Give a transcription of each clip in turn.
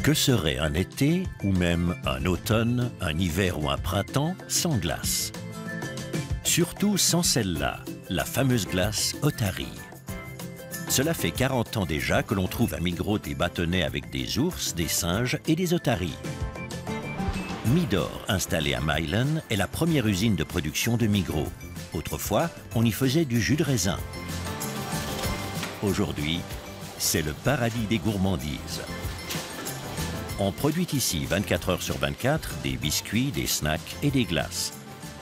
Que serait un été, ou même un automne, un hiver ou un printemps sans glace? Surtout sans celle-là, la fameuse glace Otarie. Cela fait 40 ans déjà que l'on trouve à Migros des bâtonnets avec des ours, des singes et des otaries. Midor, installée à Meilen, est la première usine de production de Migros. Autrefois, on y faisait du jus de raisin. Aujourd'hui, c'est le paradis des gourmandises. On produit ici 24 heures sur 24 des biscuits, des snacks et des glaces.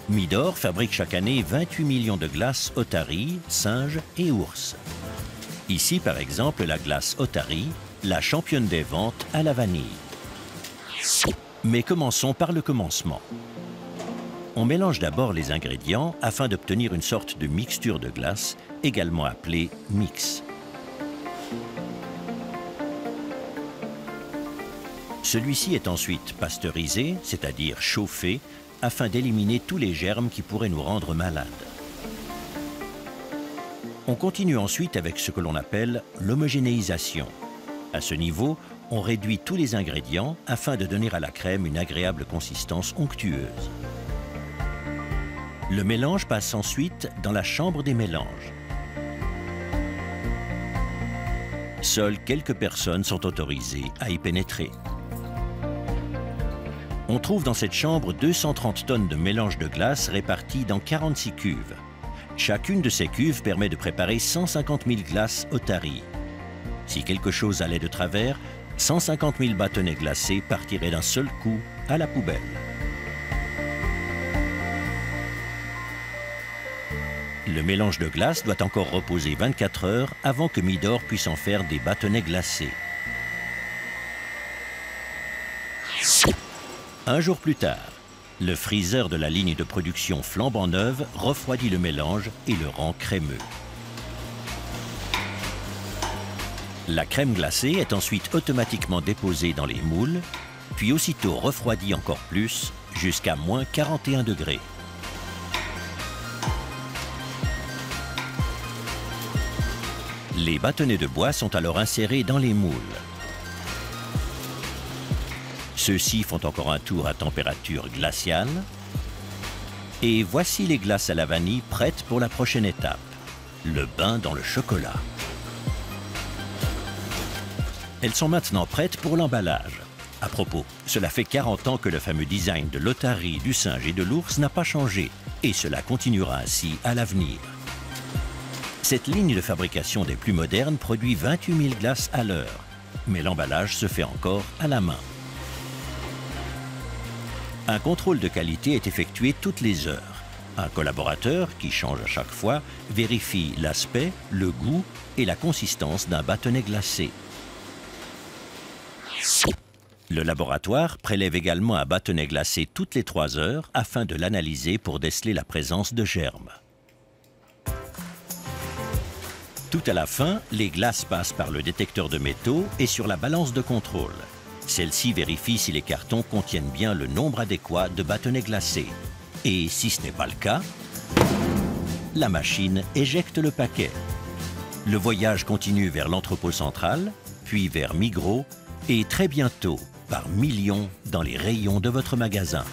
Midor fabrique chaque année 28 millions de glaces Otarie, singes et ours. Ici, par exemple, la glace Otarie, la championne des ventes à la vanille. Mais commençons par le commencement. On mélange d'abord les ingrédients afin d'obtenir une sorte de mixture de glace, également appelée mix. Celui-ci est ensuite pasteurisé, c'est-à-dire chauffé, afin d'éliminer tous les germes qui pourraient nous rendre malades. On continue ensuite avec ce que l'on appelle l'homogénéisation. À ce niveau, on réduit tous les ingrédients afin de donner à la crème une agréable consistance onctueuse. Le mélange passe ensuite dans la chambre des mélanges. Seules quelques personnes sont autorisées à y pénétrer. On trouve dans cette chambre 230 tonnes de mélange de glace réparties dans 46 cuves. Chacune de ces cuves permet de préparer 150 000 glaces Otarie. Si quelque chose allait de travers, 150 000 bâtonnets glacés partiraient d'un seul coup à la poubelle. Le mélange de glace doit encore reposer 24 heures avant que Midor puisse en faire des bâtonnets glacés. Un jour plus tard, le freezer de la ligne de production flambant neuve refroidit le mélange et le rend crémeux. La crème glacée est ensuite automatiquement déposée dans les moules, puis aussitôt refroidie encore plus jusqu'à moins 41 degrés. Les bâtonnets de bois sont alors insérés dans les moules. Ceux-ci font encore un tour à température glaciale. Et voici les glaces à la vanille prêtes pour la prochaine étape, le bain dans le chocolat. Elles sont maintenant prêtes pour l'emballage. À propos, cela fait 40 ans que le fameux design de l'otarie, du singe et de l'ours n'a pas changé, et cela continuera ainsi à l'avenir. Cette ligne de fabrication des plus modernes produit 28 000 glaces à l'heure, mais l'emballage se fait encore à la main. Un contrôle de qualité est effectué toutes les heures. Un collaborateur, qui change à chaque fois, vérifie l'aspect, le goût et la consistance d'un bâtonnet glacé. Le laboratoire prélève également un bâtonnet glacé toutes les 3 heures afin de l'analyser pour déceler la présence de germes. Tout à la fin, les glaces passent par le détecteur de métaux et sur la balance de contrôle. Celle-ci vérifie si les cartons contiennent bien le nombre adéquat de bâtonnets glacés. Et si ce n'est pas le cas, la machine éjecte le paquet. Le voyage continue vers l'entrepôt central, puis vers Migros, et très bientôt, par millions, dans les rayons de votre magasin.